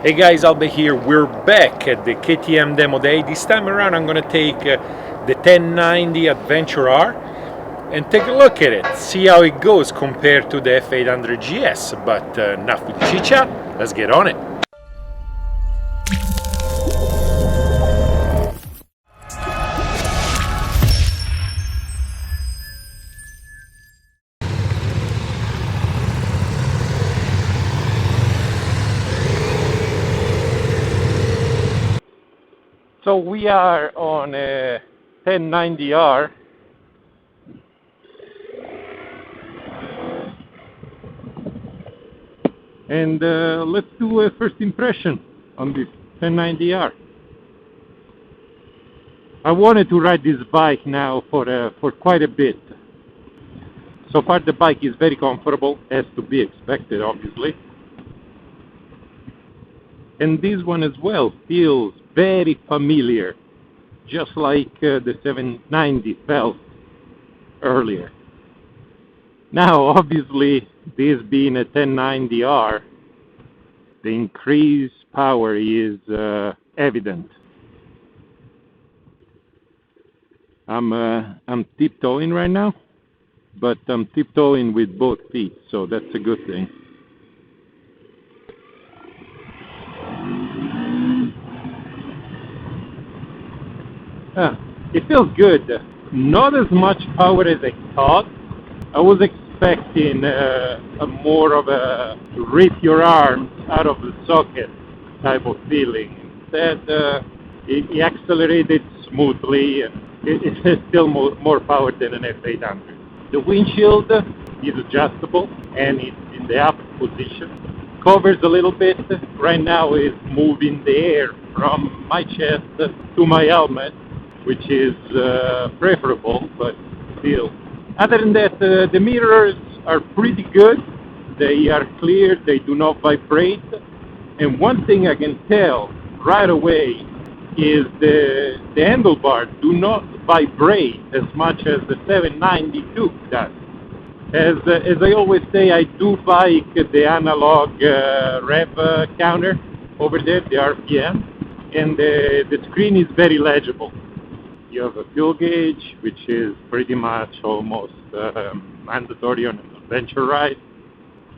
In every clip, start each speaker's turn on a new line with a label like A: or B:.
A: Hey guys, Albe here. We're back at the KTM demo day. This time around I'm gonna take the 1090 Adventure R and take a look at it, see how it goes compared to the F800 GS. But enough with chit chat, let's get on it. So we are on a 1090R. And let's do a first impression on this 1090R. I wanted to ride this bike now for quite a bit. So far the bike is very comfortable, as to be expected obviously. And this one as well feels very familiar, just like the 790 felt earlier. Now obviously, this being a 1090R, the increased power is evident. I'm tiptoeing right now, but I'm tiptoeing with both feet, so that's a good thing. It feels good. Not as much power as I thought. I was expecting a more of a rip your arms out of the socket type of feeling. Instead, it accelerated smoothly, and it has still more power than an F800. The windshield is adjustable and it's in the up position. Covers a little bit. Right now it's moving the air from my chest to my helmet, which is preferable, but still. Other than that, the mirrors are pretty good. They are clear, they do not vibrate. And one thing I can tell right away is the handlebars do not vibrate as much as the 792 does. As I always say, I do like the analog rev counter over there, the RPM, and the screen is very legible. You have a fuel gauge, which is pretty much almost mandatory on an adventure ride.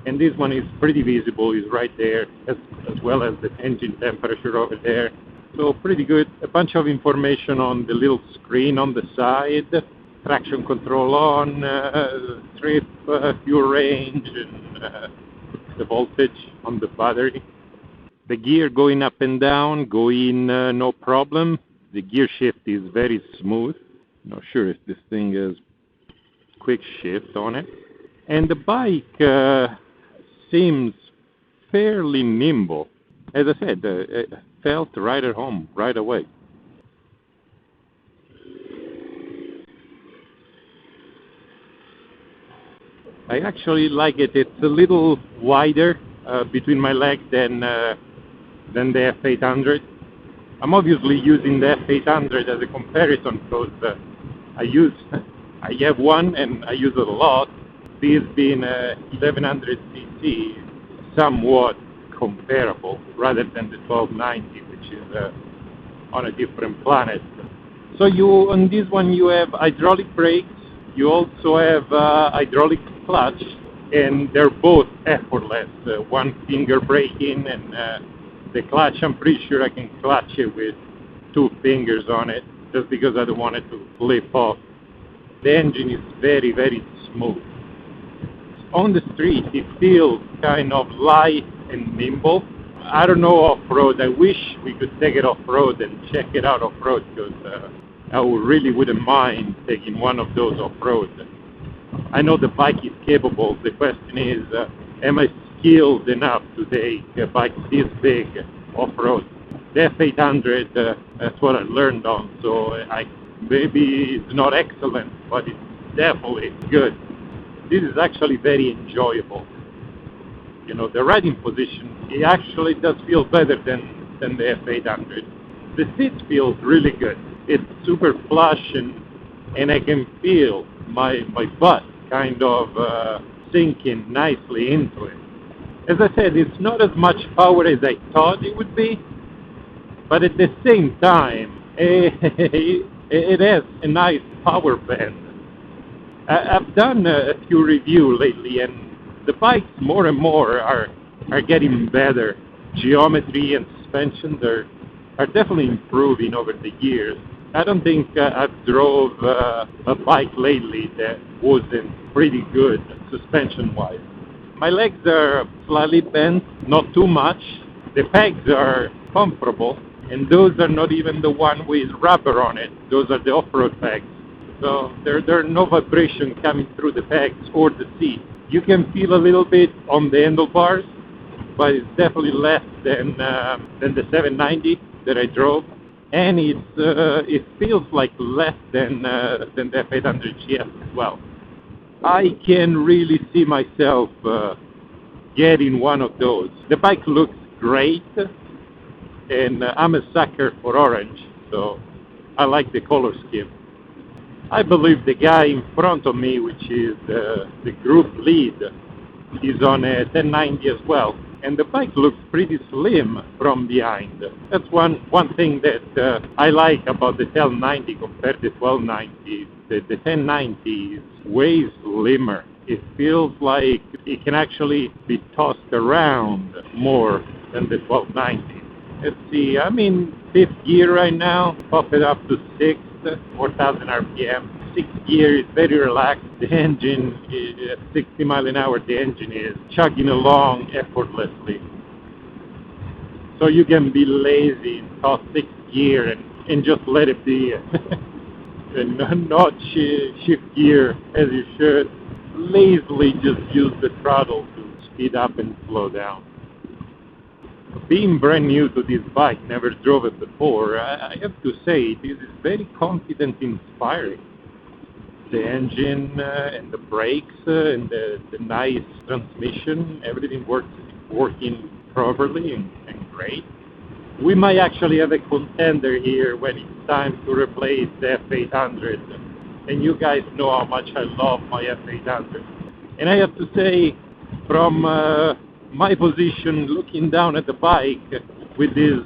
A: And this one is pretty visible, is right there, as well as the engine temperature over there. So pretty good. A bunch of information on the little screen on the side. Traction control on, trip, fuel range, and the voltage on the battery. The gear going up and down, going no problem. The gear shift is very smooth. Not sure if this thing has quick shift on it. And the bike seems fairly nimble. As I said, it felt right at home right away. I actually like it. It's a little wider between my legs than the F800. I'm obviously using the F800 as a comparison because I have one and I use it a lot. This being a 1100cc, somewhat comparable rather than the 1290, which is on a different planet. So on this one you have hydraulic brakes, you also have hydraulic clutch, and they're both effortless. One finger braking, and the clutch, I'm pretty sure I can clutch it with two fingers on it, just because I don't want it to flip off. The engine is very, very smooth. On the street, it feels kind of light and nimble. I don't know off-road. I wish we could take it off-road and check it out off-road, because I really wouldn't mind taking one of those off-road. I know the bike is capable. The question is, am I skilled enough to take a bike this big off-road? The F800, that's what I learned on, so maybe it's not excellent, but it's definitely good. This is actually very enjoyable. You know, the riding position, it actually does feel better than the F800. The seat feels really good. It's super plush, and I can feel my butt kind of sinking nicely into it. As I said, it's not as much power as I thought it would be, but at the same time, it has a nice power band. I've done a few reviews lately, and the bikes more and more are getting better. Geometry and suspensions are definitely improving over the years. I don't think I've drove a bike lately that wasn't pretty good suspension-wise. My legs are slightly bent, not too much. The pegs are comfortable, and those are not even the one with rubber on it. Those are the off-road pegs. So there are no vibration coming through the pegs or the seat. You can feel a little bit on the handlebars, but it's definitely less than the 790 that I drove, and it feels like less than the F800 GS as well. I can really see myself getting one of those. The bike looks great, and I'm a sucker for orange, so I like the color scheme. I believe the guy in front of me, which is the group lead, is on a 1090 as well, and the bike looks pretty slim from behind. That's one thing that I like about the 1090 compared to 1290. The 1090 is way slimmer. It feels like it can actually be tossed around more than the 1290. Let's see, I'm in 5th gear right now, pop it up to 6th, 4,000 RPM. 6th gear is very relaxed. The engine is at 60 miles an hour. The engine is chugging along effortlessly. So you can be lazy and toss 6th gear and just let it be. And not shift gear as you should. Lazily just use the throttle to speed up and slow down. Being brand new to this bike, never drove it before, I have to say it is very confident inspiring. The engine and the brakes and the nice transmission, everything working properly and great. We might actually have a contender here when it's time to replace the F800. And you guys know how much I love my F800. And I have to say, from my position looking down at the bike with this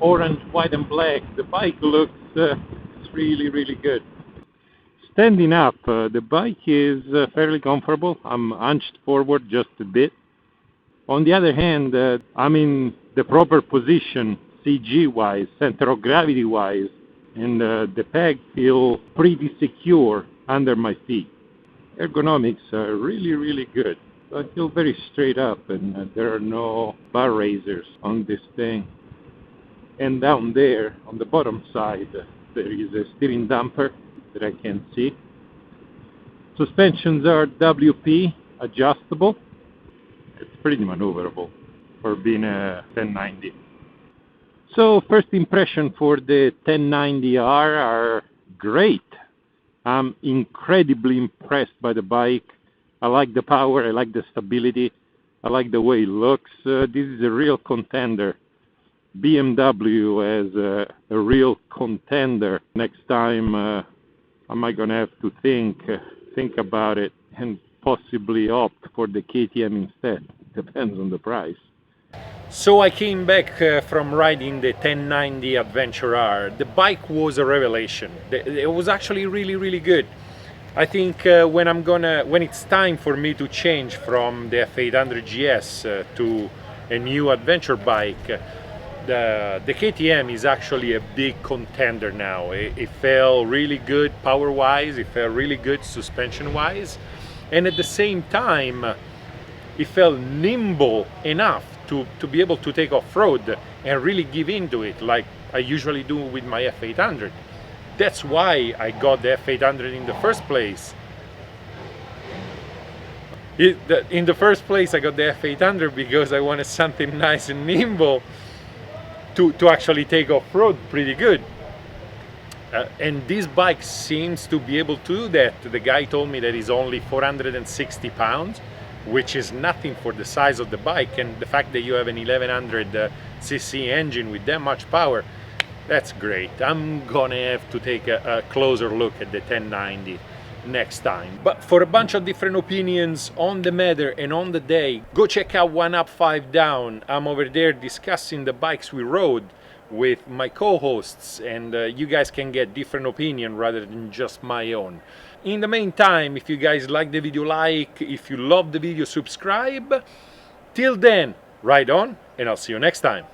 A: orange, white and black, the bike looks really, really good. Standing up, the bike is fairly comfortable. I'm hunched forward just a bit. On the other hand, I'm in the proper position, CG-wise, center of gravity-wise, and the pegs feel pretty secure under my feet. Ergonomics are really, really good. I feel very straight up, and there are no bar raisers on this thing. And down there, on the bottom side, there is a steering damper that I can see. Suspensions are WP adjustable. It's pretty maneuverable for being a 1090. So first impression for the 1090R are great. I'm incredibly impressed by the bike. I like the power, I like the stability, I like the way it looks. This is a real contender. BMW as a real contender. Next time I might gonna have to think about it and possibly opt for the KTM instead. Depends on the price.
B: So I came back from riding the 1090 Adventure R. The bike was a revelation. It was actually really, really good. I think when it's time for me to change from the F800 GS to a new adventure bike, the KTM is actually a big contender now. It felt really good power-wise, it felt really good suspension-wise, and at the same time, it felt nimble enough to be able to take off-road and really give into it like I usually do with my F800. That's why I got the F800 in the first place. In the first place I got the F800 because I wanted something nice and nimble to actually take off-road pretty good. And this bike seems to be able to do that. The guy told me that it's only 460 pounds, which is nothing for the size of the bike, and the fact that you have an 1100cc engine with that much power, that's great. I'm gonna have to take a closer look at the 1090. next time. But for a bunch of different opinions on the matter and on the day, go check out One Up 5 Down. I'm over there discussing the bikes we rode with my co-hosts, and you guys can get different opinion rather than just my own. In the meantime, if you guys like the video, like, if you love the video, subscribe. Till then, ride on, and I'll see you next time.